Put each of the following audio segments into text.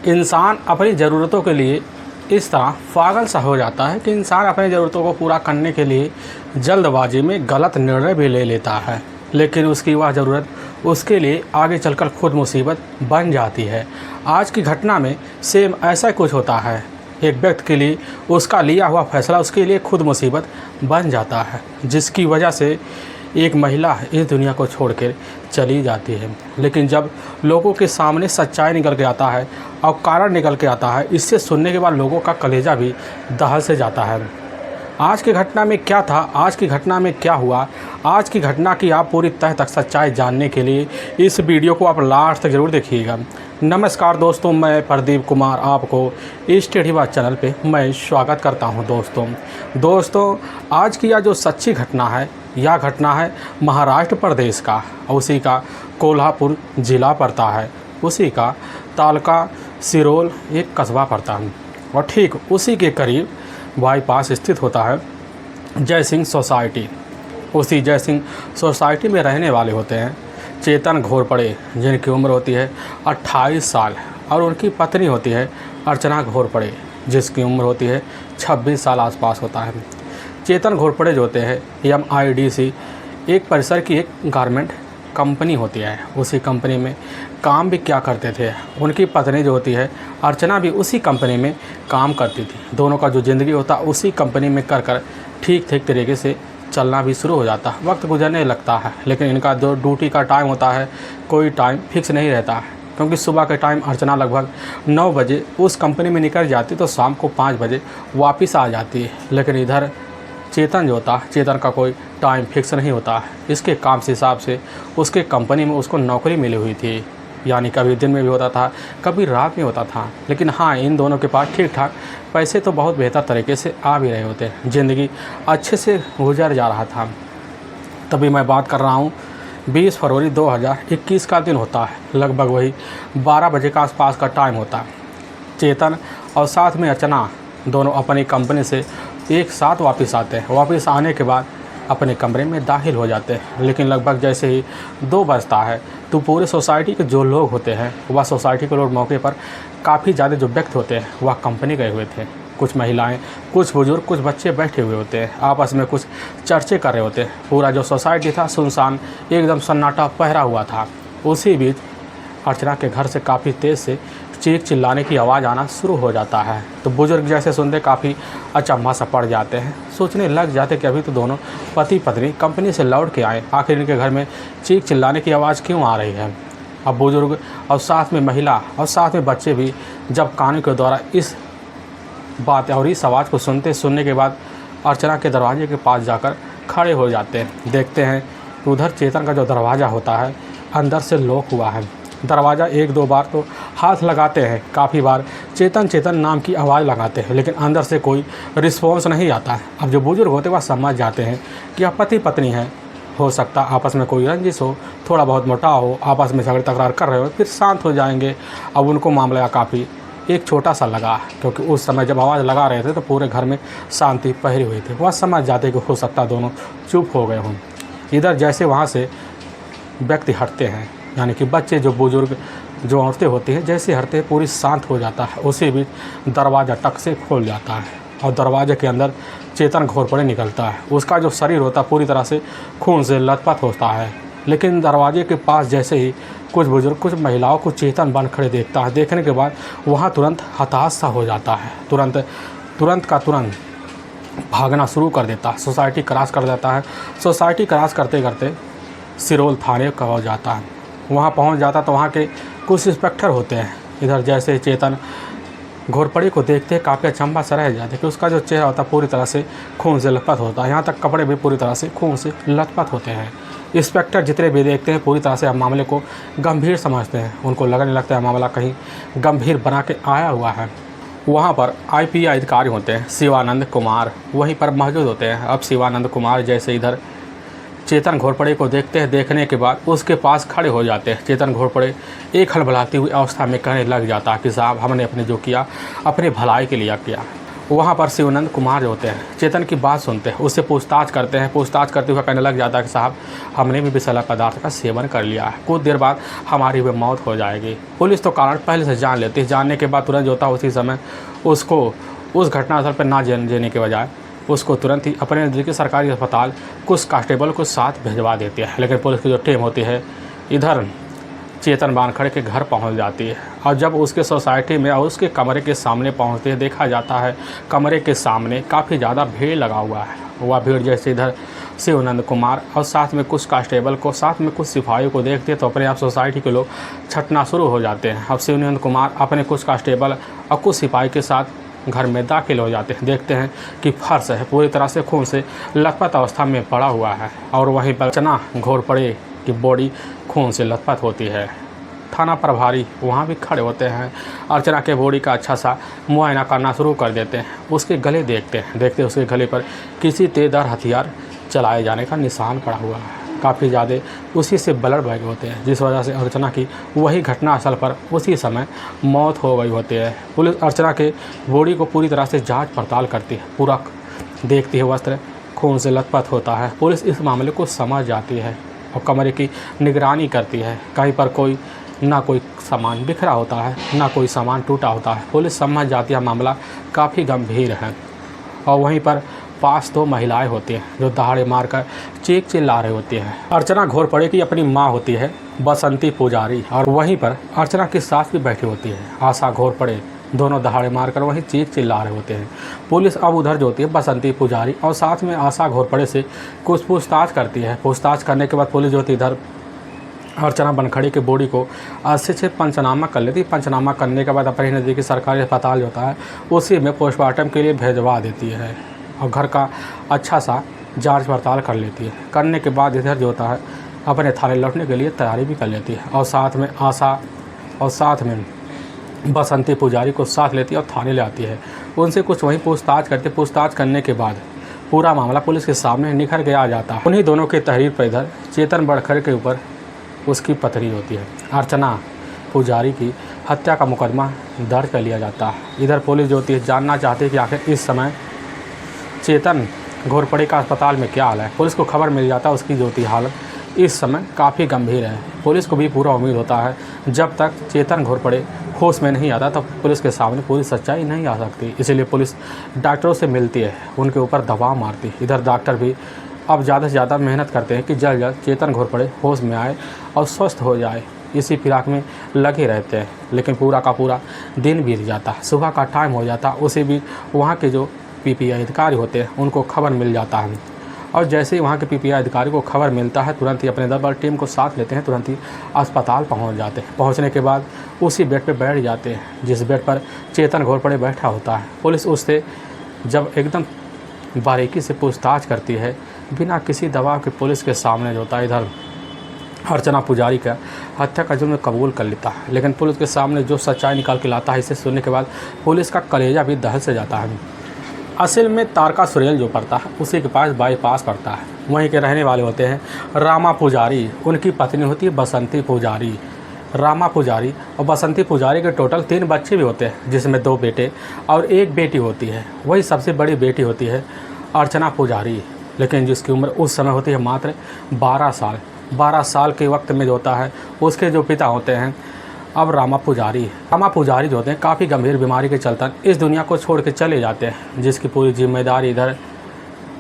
इंसान अपनी ज़रूरतों के लिए इस तरह पागल सा हो जाता है कि इंसान अपनी ज़रूरतों को पूरा करने के लिए जल्दबाजी में गलत निर्णय भी ले लेता है, लेकिन उसकी वह ज़रूरत उसके लिए आगे चलकर खुद मुसीबत बन जाती है। आज की घटना में सेम ऐसा कुछ होता है। एक व्यक्ति के लिए उसका लिया हुआ फैसला उसके लिए खुद मुसीबत बन जाता है, जिसकी वजह से एक महिला इस दुनिया को छोड़कर चली जाती है। लेकिन जब लोगों के सामने सच्चाई निकल के आता है और कारण निकल के आता है, इससे सुनने के बाद लोगों का कलेजा भी दहल से जाता है। आज की घटना में क्या था, आज की घटना में क्या हुआ, आज की घटना की आप पूरी तह तक सच्चाई जानने के लिए इस वीडियो को आप लास्ट तक ज़रूर देखिएगा। नमस्कार दोस्तों, मैं प्रदीप कुमार आपको इस टेढ़ी बात चैनल पे मैं स्वागत करता हूं। दोस्तों आज की यह जो सच्ची घटना है, यह घटना है महाराष्ट्र प्रदेश का, उसी का कोल्हापुर ज़िला पड़ता है, उसी का तालुका सिरोल एक कस्बा पड़ता है और ठीक उसी के करीब बाईपास स्थित होता है जय सिंह सोसाइटी। उसी जय सिंह सोसाइटी में रहने वाले होते हैं चेतन घोरपड़े, जिनकी उम्र होती है 28 साल, और उनकी पत्नी होती है अर्चना घोरपड़े, जिसकी उम्र होती है 26 साल आसपास होता है। चेतन घोरपड़े जो होते हैं MIDC एक परिसर की एक गारमेंट कंपनी होती है, उसी कंपनी में काम भी क्या करते थे। उनकी पत्नी जो होती है अर्चना भी उसी कंपनी में काम करती थी। दोनों का जो ज़िंदगी होता उसी कंपनी में कर ठीक तरीके से चलना भी शुरू हो जाता है। वक्त गुजरने लगता है, लेकिन इनका जो ड्यूटी का टाइम होता है कोई टाइम फिक्स नहीं रहता है, क्योंकि सुबह के टाइम अर्चना लगभग 9 बजे उस कंपनी में निकल जाती तो शाम को 5 बजे वापस आ जाती है। लेकिन इधर चेतन जो होता, चेतन का कोई टाइम फिक्स नहीं होता है। इसके काम के हिसाब से उसके कंपनी में उसको नौकरी मिली हुई थी, यानी कभी दिन में भी होता था, कभी रात में होता था। लेकिन हाँ, इन दोनों के पास ठीक ठाक पैसे तो बहुत बेहतर तरीके से आ भी रहे होते, ज़िंदगी अच्छे से गुजर जा रहा था। तभी मैं बात कर रहा हूँ 20 फरवरी 2021 का दिन होता है, लगभग वही 12 बजे का आसपास का टाइम होता है। चेतन और साथ में अर्चना दोनों अपनी कंपनी से एक साथ वापस आते हैं। वापस आने के बाद अपने कमरे में दाखिल हो जाते हैं, लेकिन लगभग जैसे ही 2 बजता है तो पूरे सोसाइटी के जो लोग होते हैं, वह सोसाइटी के लोग मौके पर काफ़ी ज़्यादा जो व्यक्ति होते हैं वह कंपनी गए हुए थे। कुछ महिलाएं, कुछ बुजुर्ग, कुछ बच्चे बैठे हुए होते हैं, आपस में कुछ चर्चे कर रहे होते हैं। पूरा जो सोसाइटी था सुनसान, एकदम सन्नाटा पहरा हुआ था। उसी बीच अर्चना के घर से काफ़ी तेज़ से चीख चिल्लाने की आवाज़ आना शुरू हो जाता है। तो बुजुर्ग जैसे सुनते काफ़ी अचंभा सा पड़ जाते हैं, सोचने लग जाते कि अभी तो दोनों पति पत्नी कंपनी से लौट के आए, आखिर इनके घर में चीख चिल्लाने की आवाज़ क्यों आ रही है। अब बुजुर्ग और साथ में महिला और साथ में बच्चे भी जब कानों के द्वारा इस बात और इस आवाज़ को सुनने के बाद अर्चना के दरवाजे के पास जाकर खड़े हो जाते हैं। देखते हैं कि उधर चेतन का जो दरवाज़ा होता है अंदर से लॉक हुआ है। दरवाज़ा 1-2 बार तो हाथ लगाते हैं, काफ़ी बार चेतन नाम की आवाज़ लगाते हैं, लेकिन अंदर से कोई रिस्पॉन्स नहीं आता है। अब जो बुजुर्ग होते वह समझ जाते हैं कि अब पति पत्नी है, हो सकता आपस में कोई रंजिश हो, थोड़ा बहुत मोटाव हो, आपस में झगड़ तकरार कर रहे हो, फिर शांत हो जाएंगे। अब उनको मामला काफ़ी एक छोटा सा लगा, क्योंकि उस समय जब आवाज़ लगा रहे थे तो पूरे घर में शांति पहरी हुई थी। वह समझ जाते कि हो सकता दोनों चुप हो गए हों। इधर जैसे वहाँ से व्यक्ति हटते हैं, यानी कि बच्चे, जो बुजुर्ग, जो औरतें होती हैं, जैसे हटते हैं पूरी शांत हो जाता है। उसी बीच दरवाज़ा टक से खोल जाता है और दरवाजे के अंदर चेतन घोरपड़े निकलता है। उसका जो शरीर होता है पूरी तरह से खून से लथपथ होता है। लेकिन दरवाजे के पास जैसे ही कुछ बुजुर्ग, कुछ महिलाओं को चेतन बन खड़े देखता है, देखने के बाद वहाँ तुरंत हताश सा हो जाता है, तुरंत भागना शुरू कर देता है, सोसाइटी क्रॉस कर देता है। सोसाइटी क्रॉस करते करते सिरोल थाने पहुँच जाता है। वहाँ पहुँच जाता तो वहाँ के कुछ इंस्पेक्टर होते हैं। इधर जैसे ही चेतन घोरपड़ी को देखते हैं काफ़ी अचंभा सा रह जाते कि उसका जो चेहरा होता है पूरी तरह से खून से लथपथ होता है, यहाँ तक कपड़े भी पूरी तरह से खून से लथपथ होते हैं। इंस्पेक्टर जितने भी देखते हैं पूरी तरह से मामले को गंभीर समझते हैं। उनको लगने लगता है मामला कहीं गंभीर बना के आया हुआ है। वहाँ पर IPI अधिकारी होते हैं शिवानंद कुमार, वहीं पर मौजूद होते हैं। अब शिवानंद कुमार जैसे इधर चेतन घोरपड़े को देखते हैं, देखने के बाद उसके पास खड़े हो जाते हैं। चेतन घोरपड़े एक हड़बड़ाती हुई अवस्था में कहने लग जाता है कि साहब, हमने अपने जो किया अपने भलाई के लिए किया। वहाँ पर शिवानंद कुमार जो होते हैं चेतन की बात सुनते हैं, उससे पूछताछ करते हैं। पूछताछ करते हुए कहने लग जाता है कि साहब हमने भी विषैला पदार्थ का सेवन कर लिया है, कुछ देर बाद हमारी भी मौत हो जाएगी। पुलिस तो कारण पहले से जान लेती है। जानने के बाद तुरंत जो होता है उसी समय उसको उस घटनास्थल पर ना जाने के बजाय उसको तुरंत ही अपने नज़दीकी सरकारी अस्पताल कुछ कांस्टेबल को साथ भिजवा देती है। लेकिन पुलिस की जो टीम होती है इधर चेतन वानखड़े के घर पहुंच जाती है और जब उसके सोसाइटी में और उसके कमरे के सामने पहुंचते हैं देखा जाता है कमरे के सामने काफ़ी ज़्यादा भीड़ लगा हुआ है। वह भीड़ जैसे इधर शिवानंद कुमार और साथ में कुछ कांस्टेबल को साथ में कुछ सिपाहियों को देखते हैं तो अपने आप सोसाइटी के लोग छटना शुरू हो जाते हैं। अब शिवानंद कुमार अपने कुछ कांस्टेबल और कुछ सिपाही के साथ घर में दाखिल हो जाते हैं। देखते हैं कि फर्श है पूरी तरह से खून से लथपथ अवस्था में पड़ा हुआ है और वहीं पर अर्चना घोरपड़े की बॉडी खून से लथपथ होती है। थाना प्रभारी वहाँ भी खड़े होते हैं। अर्चना के बॉडी का अच्छा सा मुआयना करना शुरू कर देते हैं। उसके गले देखते उसके गले पर किसी तेजधार हथियार चलाए जाने का निशान पड़ा हुआ है। काफ़ी ज़्यादा उसी से ब्लड बह गए होते हैं जिस वजह से अर्चना की वही घटनास्थल पर उसी समय मौत हो गई होती है। पुलिस अर्चना के बॉडी को पूरी तरह से जांच पड़ताल करती है, पूरा देखती है, वस्त्र खून से लथपथ होता है। पुलिस इस मामले को समझ जाती है और कमरे की निगरानी करती है। कहीं पर ना कोई सामान बिखरा होता है ना कोई सामान टूटा होता है। पुलिस समझ जाती है मामला काफ़ी गंभीर है और वहीं पर पास 2 महिलाएं होती हैं जो दहाड़े मारकर चीख चिल्ला रही होती हैं। अर्चना घोरपड़े की अपनी मां होती है बसंती पुजारी और वहीं पर अर्चना की सास भी बैठी होती है आशा घोरपड़े। दोनों दहाड़े मारकर वहीं चीख चिल्ला रहे होते हैं। पुलिस अब उधर जो होती है बसंती पुजारी और साथ में आशा घोरपड़े से कुछ पूछताछ करती है। पूछताछ करने के बाद पुलिस जो होती है इधर अर्चना वानखड़े की बॉडी को अच्छे से पंचनामा कर लेती है। पंचनामा करने के बाद अपने नज़दीकी सरकारी अस्पताल जो होता है उसी में पोस्टमार्टम के लिए भेजवा देती है और घर का अच्छा सा जांच पड़ताल कर लेती है। करने के बाद इधर जो होता है अपने थाने लौटने के लिए तैयारी भी कर लेती है और साथ में आशा और साथ में बसंती पुजारी को साथ लेती है और थाने ले आती है। उनसे कुछ वहीं पूछताछ करती है। पूछताछ करने के बाद पूरा मामला पुलिस के सामने निखर के आ जाता है। उन्हीं दोनों के तहरीर पर इधर चेतन वानखड़े के ऊपर उसकी पथरी होती है। अर्चना पुजारी की हत्या का मुकदमा दर्ज कर लिया जाता है। इधर पुलिस जो होती है जानना चाहती है कि आखिर इस समय चेतन घोरपड़े का अस्पताल में क्या हाल है। पुलिस को खबर मिल जाता है उसकी जो होती हालत इस समय काफ़ी गंभीर है। पुलिस को भी पूरा उम्मीद होता है जब तक चेतन घोरपड़े होश में नहीं आता तब पुलिस के सामने पूरी सच्चाई नहीं आ सकती। इसीलिए पुलिस डॉक्टरों से मिलती है, उनके ऊपर दबाव मारती है। इधर डॉक्टर भी अब ज़्यादा से ज़्यादा मेहनत करते हैं कि जल्द जल्द चेतन घोरपड़े होश में आए और स्वस्थ हो जाए। इसी फिराक में लगे रहते हैं। लेकिन पूरा का पूरा दिन बीत जाता है, सुबह का टाइम हो जाता है। उसी बीच वहाँ के जो पीपीआई अधिकारी होते हैं उनको खबर मिल जाता है और जैसे ही वहाँ के पीपीआई अधिकारी को खबर मिलता है तुरंत ही अपने दल टीम को साथ लेते हैं, तुरंत ही अस्पताल पहुँच जाते हैं। पहुँचने के बाद उसी बेड पर बैठ जाते हैं जिस बेड पर चेतन घोरपड़े बैठा होता है। पुलिस उससे जब एकदम बारीकी से पूछताछ करती है बिना किसी दबाव के पुलिस के सामने जो होता है इधर अर्चना पुजारी का हत्या का जुर्म कबूल कर लेता है। लेकिन पुलिस के सामने जो सच्चाई निकाल के लाता है इसे सुनने के बाद पुलिस का कलेजा भी दहल से जाता है। असल में तारका सुरेल जो पड़ता है उसी के पास बाईपास पड़ता है। वहीं के रहने वाले होते हैं रामा पुजारी, उनकी पत्नी होती है बसंती पुजारी। रामा पुजारी और बसंती पुजारी के टोटल 3 बच्चे भी होते हैं जिसमें 2 बेटे और 1 बेटी होती है। वही सबसे बड़ी बेटी होती है अर्चना पुजारी, लेकिन जिसकी उम्र उस समय होती है मात्र 12 साल। 12 साल के वक्त में जो होता है उसके जो पिता होते हैं अब रामा पुजारी जो होते हैं काफ़ी गंभीर बीमारी के चलते इस दुनिया को छोड़ के चले जाते हैं, जिसकी पूरी जिम्मेदारी इधर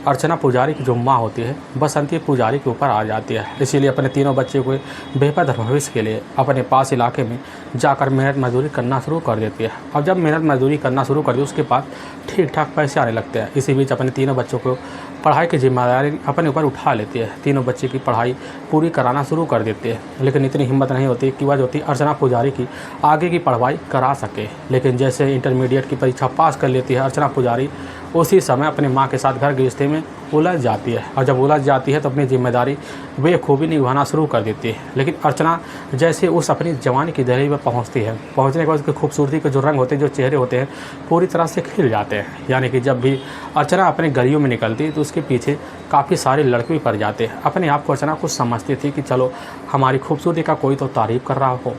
अर्चना पुजारी की जो माँ होती है बसंती पुजारी के ऊपर आ जाती है। इसीलिए अपने तीनों बच्चे को बेहतर भविष्य के लिए अपने पास इलाके में जाकर मेहनत मजदूरी करना शुरू कर देती है। अब जब मेहनत मजदूरी करना शुरू कर दी उसके पास ठीक ठाक पैसे आने लगते हैं। इसी बीच अपने तीनों बच्चों को पढ़ाई की जिम्मेदारी अपने ऊपर उठा लेती है। तीनों बच्चे की पढ़ाई पूरी कराना शुरू कर देती है। लेकिन इतनी हिम्मत नहीं होती कि वह जो होती अर्चना पुजारी की आगे की पढ़ाई करा सके। लेकिन जैसे इंटरमीडिएट की परीक्षा पास कर लेती है अर्चना पुजारी, उसी समय अपनी माँ के साथ घर गृहस्थी में उलझ जाती है और जब उलझ जाती है तो अपनी जिम्मेदारी बेखूबी निभाना शुरू कर देती है। लेकिन अर्चना जैसे उस अपनी जवानी की दहलीज में पहुंचती है, पहुंचने के बाद उसकी खूबसूरती के जो रंग होते हैं, जो चेहरे होते हैं, पूरी तरह से खिल जाते हैं। यानी कि जब भी अर्चना अपने गलियों में निकलती है तो उसके पीछे काफ़ी सारे लड़के भी पड़ जाते हैं। अपने आप को अर्चना कुछ समझती थी कि चलो हमारी खूबसूरती का कोई तो तारीफ़ कर रहा हो,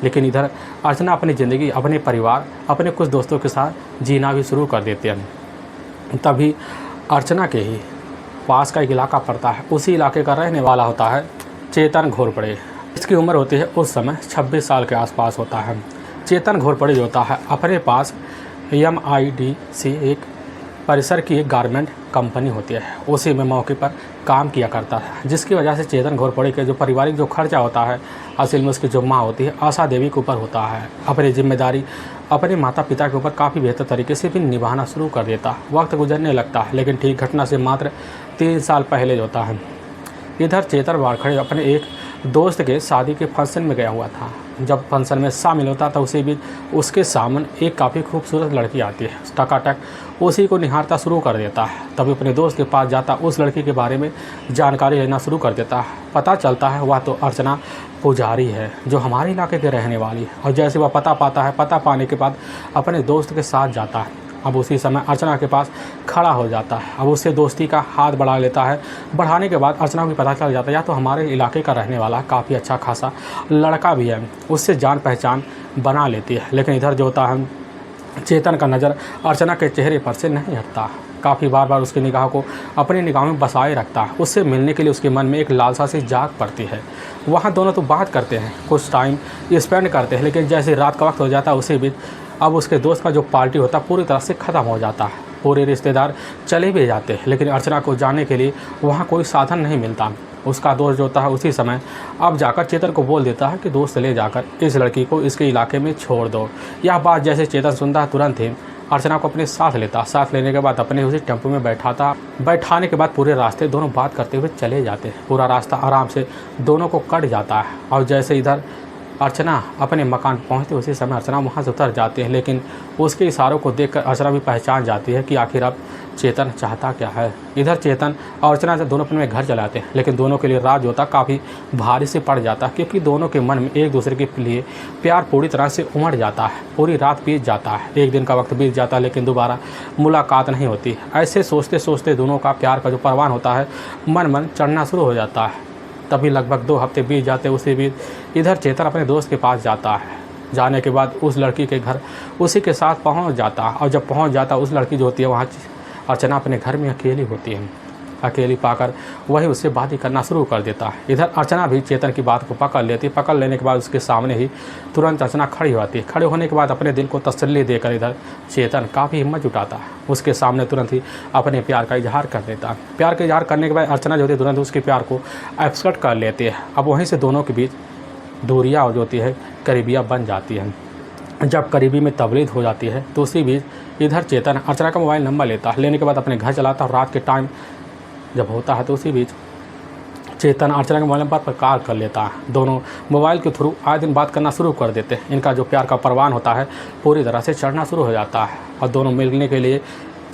लेकिन इधर अर्चना अपनी ज़िंदगी, अपने परिवार, अपने कुछ दोस्तों के साथ जीना भी शुरू कर देते हैं। तभी अर्चना के ही पास का एक इलाका पड़ता है। उसी इलाके का रहने वाला होता है चेतन घोरपड़े। इसकी उम्र होती है उस समय 26 साल के आसपास होता है। चेतन घोरपड़े जो होता है, अपने पास MIDC एक परिसर की एक गारमेंट कंपनी होती है, उसी में मौके पर काम किया करता है, जिसकी वजह से चेतन घोरपड़े के जो पारिवारिक जो खर्चा होता है, असल में उसकी जो माँ होती है आशा देवी के ऊपर होता है। अपनी जिम्मेदारी अपने माता पिता के ऊपर काफ़ी बेहतर तरीके से भी निभाना शुरू कर देता है। वक्त गुजरने लगता है, लेकिन ठीक घटना से मात्र 3 साल पहले होता है। इधर चेतन वारखड़े अपने एक दोस्त के शादी के फंक्शन में गया हुआ था। जब फंक्शन में शामिल होता था, उसी बीच उसके सामने एक काफ़ी खूबसूरत लड़की आती है। टकाटक उसी को निहारता शुरू कर देता है। तभी अपने दोस्त के पास जाता, उस लड़की के बारे में जानकारी लेना शुरू कर देता है। पता चलता है वह तो अर्चना पुजारी है, जो हमारे इलाके के रहने वाली है। और जैसे वह पता पाता है, पता पाने के बाद अपने दोस्त के साथ जाता है। अब उसी समय अर्चना के पास खड़ा हो जाता है। अब उससे दोस्ती का हाथ बढ़ा लेता है। बढ़ाने के बाद अर्चना को पता चल जाता है या तो हमारे इलाके का रहने वाला काफ़ी अच्छा खासा लड़का भी है, उससे जान पहचान बना लेती है। लेकिन इधर जो होता है, चेतन का नज़र अर्चना के चेहरे पर से नहीं हटता। काफ़ी बार उसकी निगाह को अपनी निगाह में बसाए रखता है। उससे मिलने के लिए उसके मन में एक लालसा सी जाग पड़ती है। वहाँ दोनों तो बात करते हैं, कुछ टाइम स्पेंड करते हैं, लेकिन जैसे रात का वक्त हो जाता है, उसी बीच अब उसके दोस्त का जो पार्टी होता है पूरी तरह से ख़त्म हो जाता है। पूरे रिश्तेदार चले भी जाते हैं, लेकिन अर्चना को जाने के लिए वहाँ कोई साधन नहीं मिलता। उसका दोस्त जो होता है उसी समय अब जाकर चेतन को बोल देता है कि दोस्त ले जाकर इस लड़की को इसके इलाके में छोड़ दो। यह बात जैसे चेतन सुनता है, तुरंत ही अर्चना को अपने साथ लेता। साथ लेने के बाद अपने उसी टेम्पो में बैठाता। बैठाने के बाद पूरे रास्ते दोनों बात करते हुए चले जाते हैं। पूरा रास्ता आराम से दोनों को कट जाता है। और जैसे इधर अर्चना अपने मकान पहुंचती, उसी समय अर्चना वहां से उतर जाती है। लेकिन उसके इशारों को देखकर अर्चना भी पहचान जाती है कि आखिर अब चेतन चाहता क्या है। इधर चेतन और अर्चना से दोनों अपने घर चलाते हैं, लेकिन दोनों के लिए रात जो होता काफ़ी भारी से पड़ जाता है, क्योंकि दोनों के मन में एक दूसरे के लिए प्यार पूरी तरह से उमड़ जाता है। पूरी रात बीत जाता है, एक दिन का वक्त बीत जाता है, लेकिन दोबारा मुलाकात नहीं होती। ऐसे सोचते सोचते दोनों का प्यार का जो परवान होता है मन चढ़ना शुरू हो जाता है। तभी लगभग 2 हफ्ते बीत जाते। उसी बीच इधर चेतन अपने दोस्त के पास जाता है। जाने के बाद उस लड़की के घर उसी के साथ पहुंच जाता। और जब पहुंच जाता, उस लड़की जो होती है वहाँ अर्चना अपने घर में अकेली होती है। अकेली पाकर वही उससे बात ही करना शुरू कर देता है। इधर अर्चना भी चेतन की बात को पकड़ लेती। पकड़ लेने के बाद उसके सामने ही तुरंत अर्चना खड़ी होती है। खड़े होने के बाद अपने दिल को तसल्ली देकर इधर चेतन काफ़ी हिम्मत जुटाता है। उसके सामने तुरंत ही अपने प्यार का इजहार कर देता है। प्यार का इजहार करने के बाद अर्चना जो होती है तुरंत उसके प्यार को एक्सेप्ट कर लेती है। अब वहीं से दोनों के बीच दूरियाँ जो होती है करीबियाँ बन जाती हैं। जब करीबी में तबलीद हो जाती है, तो उसी बीच इधर चेतन अर्चना का मोबाइल नंबर लेता है। लेने के बाद अपने घर चलाता है। रात के टाइम जब होता है, तो उसी बीच चेतन अर्चना के मोबाइल नंबर पर कॉल कर लेता है। दोनों मोबाइल के थ्रू आए दिन बात करना शुरू कर देते हैं। इनका जो प्यार का परवान होता है पूरी तरह से चढ़ना शुरू हो जाता है। और दोनों मिलने के लिए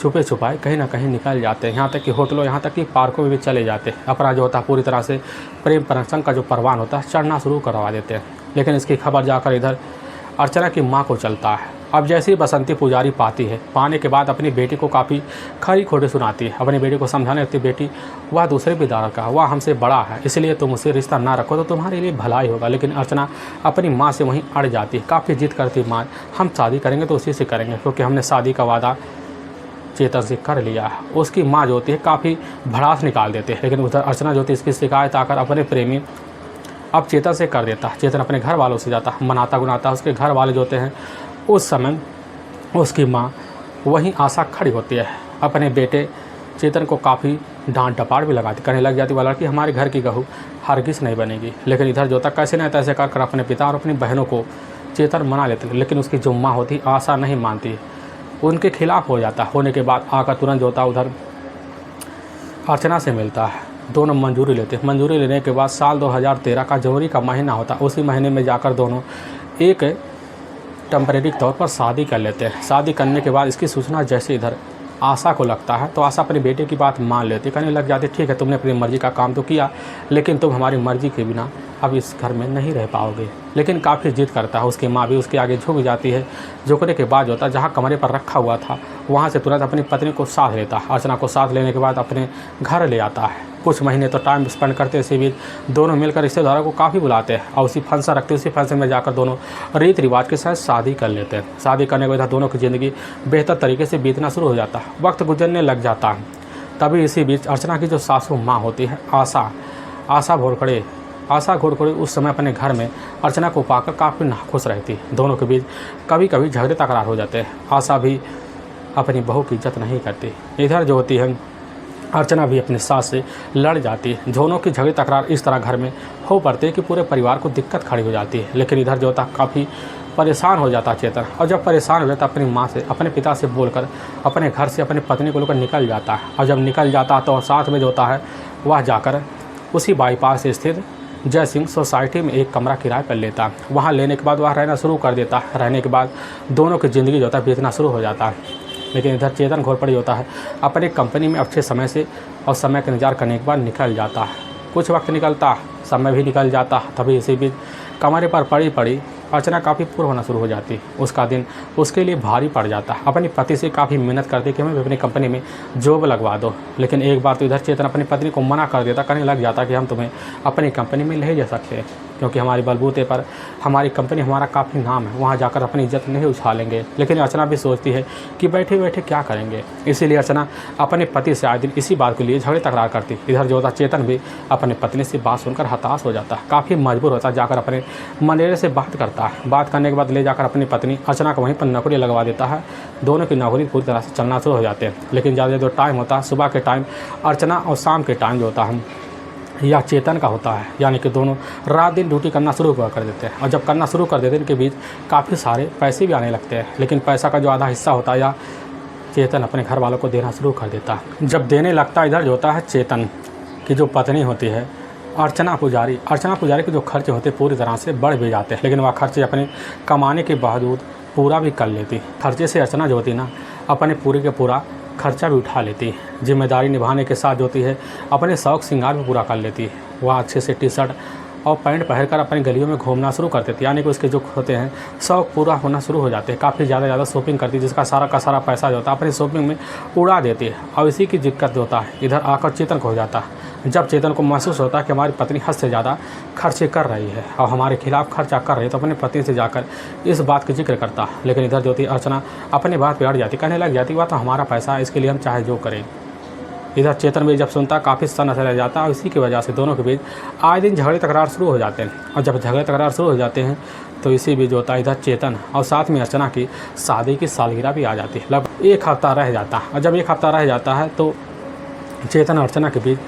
छुपे छुपाए कहीं ना कहीं निकल जाते हैं। यहाँ तक कि होटलों, यहाँ तक कि पार्कों में भी चले जाते हैं। अपना जो होता है पूरी तरह से प्रेम प्रसंग का जो परवान होता है चढ़ना शुरू करवा देते हैं। लेकिन इसकी खबर जाकर इधर अर्चना की माँ को चलता है। अब जैसे ही बसंती पुजारी पाती है, पाने के बाद अपनी बेटी को काफ़ी खरी खोटी सुनाती है। अपनी बेटी को समझाने लगती, बेटी वह दूसरे बिदार का, वह हमसे बड़ा है, इसलिए तुम उससे रिश्ता ना रखो तो तुम्हारे लिए भलाई होगा। लेकिन अर्चना अपनी माँ से वहीं अड़ जाती है। काफ़ी जिद करती, माँ हम शादी करेंगे तो उसी से करेंगे, क्योंकि हमने शादी का वादा चेतन से कर लिया है। उसकी माँ जो होती है काफ़ी भड़ास निकाल देते हैं। लेकिन उधर अर्चना जो होती है इसकी शिकायत आकर अपने प्रेमी अब चेतन से कर देता है। चेतन अपने घर वालों से जाता, मनाता गुनाता। उसके घर वाले जो होते हैं, उस समय उसकी माँ वहीं आशा खड़ी होती है। अपने बेटे चेतन को काफ़ी डांट डपाट भी लगाती, कहने लग जाती, वाला कि हमारे घर की बहू हरगिज़ नहीं बनेगी। लेकिन इधर जो तक कैसे न तैसे कर अपने पिता और अपनी बहनों को चेतन मना लेते। लेकिन उसकी जो माँ होती आशा नहीं मानती, उनके खिलाफ हो जाता। होने के बाद आकर तुरंत जो होता उधर अर्चना से मिलता है। दोनों मंजूरी लेते हैं। मंजूरी लेने के बाद साल 2013 का जनवरी का महीना होता है। उसी महीने में जाकर दोनों एक टेम्परेरी तौर पर शादी कर लेते हैं। शादी करने के बाद इसकी सूचना जैसे इधर आशा को लगता है, तो आशा अपने बेटे की बात मान लेती, कहने लग जाती, ठीक है तुमने अपनी मर्ज़ी का काम तो किया, लेकिन तुम हमारी मर्ज़ी के बिना अब इस घर में नहीं रह पाओगे। लेकिन काफ़ी जिद करता है। उसकी माँ भी उसके आगे झुक जाती है। झुकने के बाद जो होता है, जहाँ कमरे पर रखा हुआ था वहाँ से तुरंत अपनी पत्नी को साथ लेता है। अर्चना को साथ लेने के बाद अपने घर ले आता है। कुछ महीने तो टाइम स्पेंड करते हैं, इसी बीच दोनों मिलकर रिश्तेदारों को काफ़ी बुलाते हैं और उसी फंक्शन रखते हैं। उसी फंक्शन में जाकर दोनों रीति रिवाज के साथ शादी कर लेते हैं। शादी करने के बाद दोनों की ज़िंदगी बेहतर तरीके से बीतना शुरू हो जाता है, वक्त गुजरने लग जाता है। तभी इसी बीच अर्चना की जो सासू माँ होती है आशा घोड़खड़े उस समय अपने घर में अर्चना को पाकर काफ़ी नाखुश रहती। दोनों के बीच कभी कभी झगड़े तकरार हो जाते हैं। आशा भी अपनी बहू की इज्जत नहीं करती। इधर जो होती है अर्चना भी अपनी सास से लड़ जाती है। दोनों की झगड़े तकरार इस तरह घर में हो पड़ते हैं कि पूरे परिवार को दिक्कत खड़ी हो जाती है। लेकिन इधर जो होता काफ़ी परेशान हो जाता चेतन, और जब परेशान हो जाता अपनी माँ से अपने पिता से बोलकर अपने घर से अपनी पत्नी को लेकर निकल जाता है। और जब निकल जाता है तो साथ में जो होता है वह जाकर उसी बाईपास स्थित जय सिंह सोसाइटी में एक कमरा किराए पर लेता है। वहाँ लेने के बाद वह रहना शुरू कर देता है। रहने के बाद दोनों की ज़िंदगी जो होता है बीतना शुरू हो जाता है। लेकिन इधर चेतन घोड़पड़ी होता है अपने कंपनी में अच्छे समय से और समय का इंतजार करने के बाद निकल जाता है। कुछ वक्त निकलता, समय भी निकल जाता। तभी इसी बीच कमरे पर पड़ी अर्चना काफ़ी पूर्ण होना शुरू हो जाती। उसका दिन उसके लिए भारी पड़ जाता। अपने पति से काफ़ी मेहनत करती कि हमें अपनी कंपनी में जॉब लगवा दो। लेकिन एक बार तो इधर चेतन अपनी पत्नी को मना कर देता, कहने लग जाता कि हम तुम्हें अपनी कंपनी में नहीं जा सकते, क्योंकि हमारी बलबूते पर हमारी कंपनी हमारा काफ़ी नाम है, वहाँ जाकर अपनी इज्जत नहीं उछालेंगे। लेकिन अर्चना भी सोचती है कि बैठे बैठे क्या करेंगे। इसीलिए अर्चना अपने पति से आए दिन इसी बात के लिए झगड़े तकरार करती। इधर जो होता चेतन भी अपनी पत्नी से बात सुनकर हताश हो जाता, काफ़ी मजबूर होता, जाकर अपने मनेरे से बात करता। बात करने के बाद ले जाकर अपनी पत्नी अर्चना को वहीं पर नौकरी लगवा देता है। दोनों की नौकरी पूरी तरह से चलना शुरू हो जाते हैं। लेकिन ज़्यादा जो टाइम होता है सुबह के टाइम अर्चना और शाम के टाइम जो होता है या चेतन का होता है, यानी कि दोनों रात दिन ड्यूटी करना शुरू कर देते हैं। और जब करना शुरू कर देते हैं इनके बीच काफ़ी सारे पैसे भी आने लगते हैं। लेकिन पैसा का जो आधा हिस्सा होता है या चेतन अपने घर वालों को देना शुरू कर देता है। जब देने लगता है इधर जो होता है चेतन की जो पत्नी होती है अर्चना पुजारी के जो खर्चे होते पूरी तरह से बढ़ भी जाते हैं। लेकिन वह खर्चे अपने कमाने के बावजूद पूरा भी कर लेती। खर्चे से अर्चना जो होती ना अपने पूरे के पूरा खर्चा भी उठा लेती है। जिम्मेदारी निभाने के साथ जो होती है अपने शौक श्रृंगार भी पूरा कर लेती है। वह अच्छे से टी शर्ट और पैंट पहनकर अपनी गलियों में घूमना शुरू कर देती है, यानी कि उसके जो होते हैं शौक पूरा होना शुरू हो जाते हैं। काफ़ी ज़्यादा शॉपिंग करती है, जिसका सारा का सारा पैसा जो होता है अपनी शॉपिंग में उड़ा देती है। और इसी की दिक्कत होता है इधर आकर चेतन को हो जाता है। जब चेतन को महसूस होता है कि हमारी पत्नी हद से ज़्यादा खर्चे कर रही है और हमारे खिलाफ खर्चा कर रही है, तो अपनी पत्नी से जाकर इस बात का जिक्र करता। लेकिन इधर जो होती अर्चना अपनी बात पे अड़ जाती, कहने लग जाती वह तो हमारा पैसा है, इसके लिए हम चाहे जो करें। इधर चेतन भी जब सुनता काफ़ी सन्न रह जाता और इसी की वजह से दोनों के बीच आए दिन झगड़े तकरार शुरू हो जाते हैं। और जब झगड़े तकरार शुरू हो जाते हैं तो इसी बीच होता है इधर चेतन और साथ में अर्चना की शादी की सालगिरह भी आ जाती है। लगभग एक हफ्ता रह जाता है। और जब एक हफ्ता रह जाता है तो चेतन और अर्चना के बीच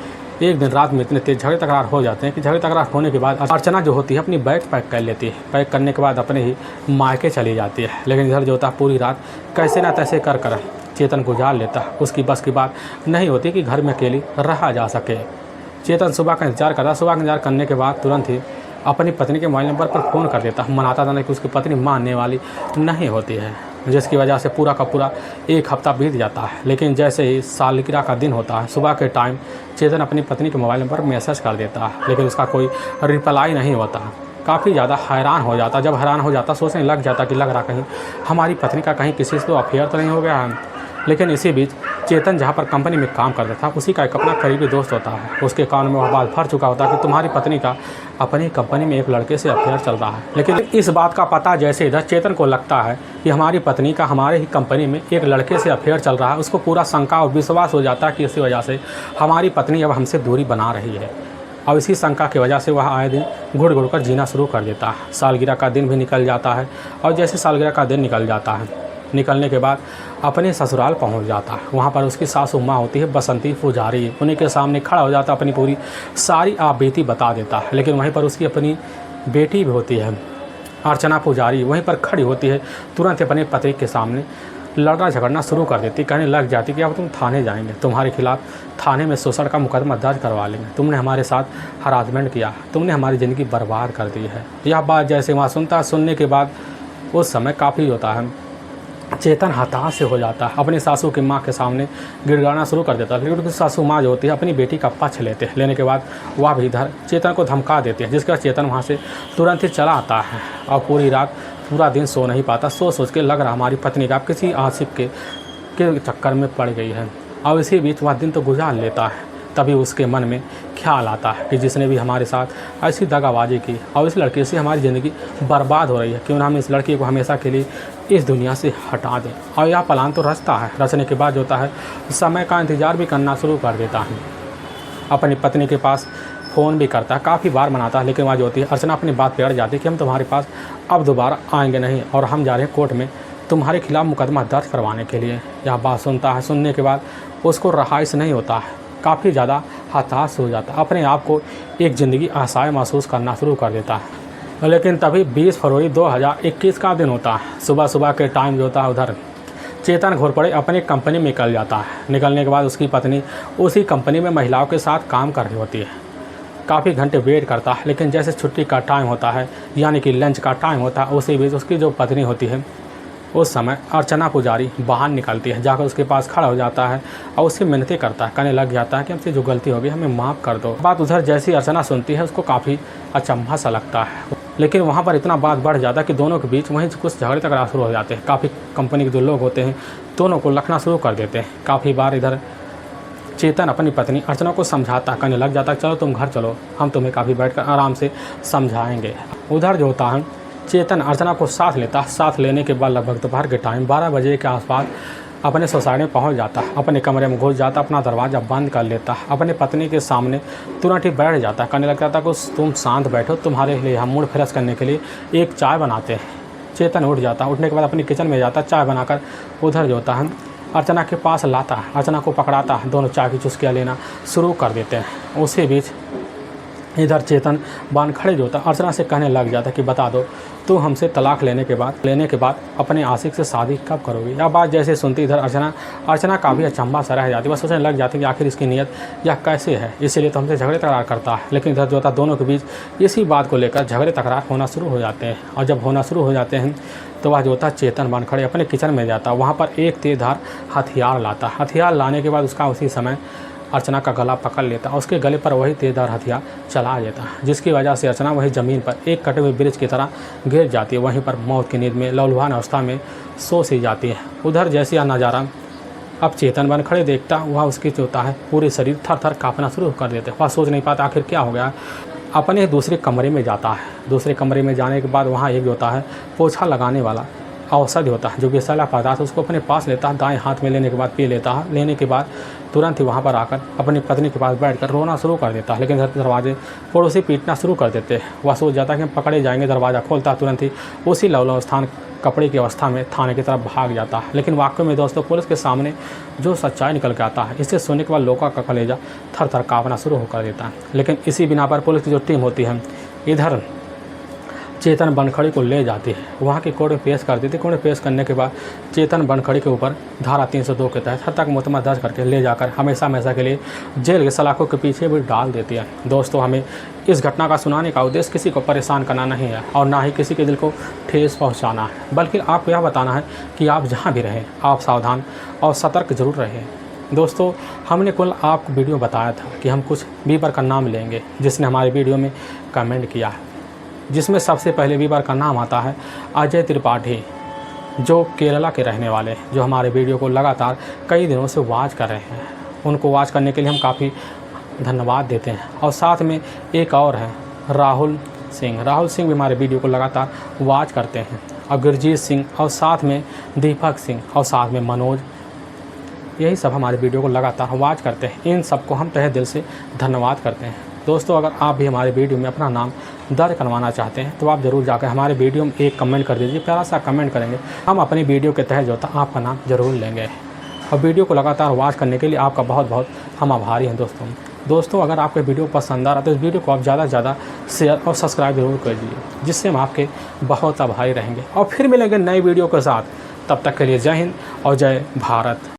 एक दिन रात में इतने तेज झगड़े तकरार हो जाते हैं कि झगड़े तकरार होने के बाद अर्चना जो होती है अपनी बैग पैक कर लेती है। पैक करने के बाद अपने ही मायके चली जाती है। लेकिन इधर जो होता है पूरी रात कैसे ना तैसे कर चेतन गुजार लेता। उसकी बस की बात नहीं होती कि घर में अकेली रहा जा सके। चेतन सुबह का इंतजार करता। सुबह का इंतजार करने के बाद तुरंत ही अपनी पत्नी के मोबाइल नंबर पर फ़ोन कर देता। मनाता था कि उसकी पत्नी मानने वाली नहीं होती है, जिसकी वजह से पूरा का पूरा एक हफ्ता बीत जाता है। लेकिन जैसे ही सालगिरह का दिन होता है सुबह के टाइम चेतन अपनी पत्नी के मोबाइल नंबर पर मैसेज कर देता है, लेकिन उसका कोई रिप्लाई नहीं होता। काफ़ी ज़्यादा हैरान हो जाता। जब हैरान हो जाता सोचने लग जाता कि लग रहा कहीं हमारी पत्नी का कहीं किसी से तो अफेयर तो नहीं हो गया है। लेकिन इसी बीच चेतन जहाँ पर कंपनी में काम करता था उसी का एक अपना करीबी दोस्त होता है। उसके कान में वह बात भर चुका होता है कि तुम्हारी पत्नी का अपनी कंपनी में एक लड़के से अफेयर चल रहा है। लेकिन इस बात का पता जैसे इधर चेतन को लगता है कि हमारी पत्नी का हमारे ही कंपनी में एक लड़के से अफेयर चल रहा है, उसको पूरा शंका और विश्वास हो जाता है कि इसी वजह से हमारी पत्नी अब हमसे दूरी बना रही है। और इसी शंका की वजह से वह आए दिन घुट घुट कर जीना शुरू कर देता है। सालगिरह का दिन भी निकल जाता है और जैसे सालगिरह का दिन निकल जाता है निकलने के बाद अपने ससुराल पहुंच जाता है। वहाँ पर उसकी सासू माँ होती है बसंती पुजारी, उन्हीं के सामने खड़ा हो जाता, अपनी पूरी सारी आप बीती बता देता है। लेकिन वहीं पर उसकी अपनी बेटी भी होती है अर्चना पुजारी, वहीं पर खड़ी होती है। तुरंत अपने पति के सामने लड़ना झगड़ना शुरू कर देती, कहने लग जाती कि अब तुम थाने जाएंगे, तुम्हारे खिलाफ थाने में शोषण का मुकदमा दर्ज करवा लेंगे, तुमने हमारे साथ हरासमेंट किया, तुमने हमारी ज़िंदगी बर्बाद कर दी है। यह बात जैसे वहाँ सुनने के बाद उस समय काफ़ी होता है चेतन हताश से हो जाता है। अपनी सासू की माँ के सामने गिड़गिड़ाना शुरू कर देता है। लेकिन उसकी सासू माँ जो होती है अपनी बेटी का पक्ष लेने के बाद वह भी इधर चेतन को धमका देती है, जिसके बाद चेतन वहाँ से तुरंत ही चला आता है और पूरी रात पूरा दिन सो नहीं पाता। सोच के लग रहा हमारी पत्नी का किसी आशिक के चक्कर में पड़ गई है। और इसी बीच वह दिन तो गुजार लेता है। तभी उसके मन में ख्याल आता है कि जिसने भी हमारे साथ ऐसी दगाबाजी की और इस लड़के से हमारी ज़िंदगी बर्बाद हो रही है, क्यों ना हम इस लड़की को हमेशा के लिए इस दुनिया से हटा दें। और यह प्लान तो रचता है, रचने के बाद जो होता है समय का इंतज़ार भी करना शुरू कर देता है। अपनी पत्नी के पास फ़ोन भी करता है, काफ़ी बार मनाता है, लेकिन वह जो होती है अर्चना अपनी बात पे अड़ जाती है कि हम तुम्हारे पास अब दोबारा आएंगे नहीं और हम जा रहे हैं कोर्ट में तुम्हारे खिलाफ़ मुकदमा दर्ज करवाने के लिए। यह बात सुनता है, सुनने के बाद उसको रहाइश नहीं होता है, काफ़ी ज़्यादा हताश हो जाता है, अपने आप को एक ज़िंदगी असहाय महसूस करना शुरू कर देता है। लेकिन तभी 20 फरवरी 2021 का दिन होता है। सुबह सुबह के टाइम जो होता है उधर चेतन घोरपड़े अपनी कंपनी में निकल जाता है। निकलने के बाद उसकी पत्नी उसी कंपनी में महिलाओं के साथ काम कर रही होती है। काफ़ी घंटे वेट करता है, लेकिन जैसे छुट्टी का टाइम होता है यानी कि लंच का टाइम होता है, उसी बीच उसकी जो पत्नी होती है उस समय अर्चना पुजारी बाहर निकलती है, जाकर उसके पास खड़ा हो जाता है और उससे मिन्नतें करता है, कहने लग जाता है कि हमसे जो गलती होगी हमें माफ़ कर दो। बात उधर जैसी अर्चना सुनती है उसको काफ़ी अचंभा सा लगता है, लेकिन वहाँ पर इतना बात बढ़ जाता है कि दोनों के बीच वहीं कुछ झगड़े तकरार शुरू हो जाते हैं। काफ़ी कंपनी के जो लोग होते हैं दोनों को लखना शुरू कर देते हैं। काफ़ी बार इधर चेतन अपनी पत्नी अर्चना को समझाता, कहने लग जाता है चलो तुम घर चलो, हम तुम्हें काफ़ी बैठकर आराम से समझाएंगे। उधर जो होता है चेतन अर्चना को साथ लेता, साथ लेने के बाद लगभग दोपहर के टाइम 12 बजे के आसपास अपने सोसाइटी में पहुंच जाता, अपने कमरे में घुस जाता, अपना दरवाज़ा बंद कर लेता, अपने पत्नी के सामने तुरंत ही बैठ जाता, कहने लग जाता कि तुम शांत बैठो, तुम्हारे लिए हम मूड फ्रेश करने के लिए एक चाय बनाते हैं। चेतन उठ जाता, उठने के बाद अपनी किचन में जाता, चाय बनाकर उधर जो होता है अर्चना के पास लाता, अर्चना को पकड़ाता, दोनों चाय की चुस्कियाँ लेना शुरू कर देते हैं। उसी बीच इधर चेतन बान खड़े जो होता अर्चना से कहने लग जाता कि बता दो तू हमसे तलाक लेने के बाद अपने आशिक से शादी कब करोगी। यह बात जैसे सुनती इधर अर्चना काफ़ी अचंभा सा रह जाती, बस सोचने लग जाती कि आखिर इसकी नीयत यह कैसे है, इसीलिए तो हमसे झगड़े तकरार करता है। लेकिन इधर जो होता दोनों के बीच इसी बात को लेकर झगड़े तकरार होना शुरू हो जाते हैं, और जब होना शुरू हो जाते हैं तो वह जो होता चेतन बान खड़े अपने किचन में जाता, वहाँ पर एक तेज़धार हथियार लाता। हथियार लाने के बाद उसका उसी समय अर्चना का गला पकड़ लेता, उसके गले पर वही तेज़धार हथियार चला देता, जिसकी वजह से अर्चना वही ज़मीन पर एक कटे हुए ब्रिज की तरह गिर जाती है, वहीं पर मौत की नींद में लौलुहान अवस्था में सो सी जाती है। उधर जैसे यह नज़ारा अब चेतन बन खड़े देखता, वह उसकी जो होता है पूरे शरीर थर थर काँपना शुरू कर देते, वह सोच नहीं पाता आखिर क्या हो गया। अपने दूसरे कमरे में जाता है, दूसरे कमरे में जाने के बाद वहाँ एक जो होता है पोछा लगाने वाला औषधि होता है जो विषैला पदार्थ उसको अपने पास लेता है, दाएं हाथ में लेने के बाद पी लेता है। लेने के बाद तुरंत ही वहाँ पर आकर अपनी पत्नी के पास बैठकर रोना शुरू कर देता है, लेकिन घर के दरवाजे पड़ोसी पीटना शुरू कर देते हैं। वह सोच जाता है कि हम पकड़े जाएंगे, दरवाज़ा खोलता है, तुरंत ही उसी लवलो स्थान कपड़े की अवस्था में थाने की तरफ भाग जाता है। लेकिन वाकई में दोस्तों पुलिस के सामने जो सच्चाई निकल के आता है, इसे सुनने के बाद लोगों का कलेजा थर थर काँपना शुरू होकर देता है। लेकिन इसी बिना पर पुलिस की जो टीम होती है इधर चेतन बनखड़ी को ले जाती है, वहाँ की कोर्ट में पेश कर देती। कोर्ट में पेश करने के बाद चेतन बनखड़ी के ऊपर धारा 302 के तहत हत्या का मुकदमा दर्ज करके ले जाकर हमेशा के लिए जेल के सलाखों के पीछे भी डाल देती है। दोस्तों हमें इस घटना का सुनाने का उद्देश्य किसी को परेशान करना नहीं है और ना ही किसी के दिल को ठेस पहुँचाना है, बल्कि आपको यह बताना है कि आप जहाँ भी रहें आप सावधान और सतर्क जरूर रहें। दोस्तों हमने कुल आपको वीडियो बताया था कि हम कुछ वीवर का नाम लेंगे जिसने हमारे वीडियो में कमेंट किया है, जिसमें सबसे पहले वीवर का नाम आता है अजय त्रिपाठी, जो केरला के रहने वाले, जो हमारे वीडियो को लगातार कई दिनों से वॉच कर रहे हैं। उनको वॉच करने के लिए हम काफ़ी धन्यवाद देते हैं। और साथ में एक और है राहुल सिंह भी हमारे वीडियो को लगातार वॉच करते हैं, और गुरजीत सिंह, और साथ में दीपक सिंह, और साथ में मनोज, यही सब हमारे वीडियो को लगातार वॉच करते हैं। इन सबको हम तहे दिल से धन्यवाद करते हैं। दोस्तों अगर आप भी हमारे वीडियो में अपना नाम दर्ज करवाना चाहते हैं तो आप ज़रूर जाकर हमारे वीडियो में एक कमेंट कर दीजिए, प्यारा सा कमेंट करेंगे, हम अपनी वीडियो के तहत जो था आपका नाम ज़रूर लेंगे। और वीडियो को लगातार वॉच करने के लिए आपका बहुत बहुत हम आभारी हैं। दोस्तों अगर आपको वीडियो पसंद आ रहा है तो इस वीडियो को आप ज़्यादा से ज़्यादा शेयर और सब्सक्राइब जरूर कर दीजिए, जिससे हम आपके बहुत आभारी रहेंगे। और फिर मिलेंगे नई वीडियो के साथ, तब तक के लिए जय हिंद और जय भारत।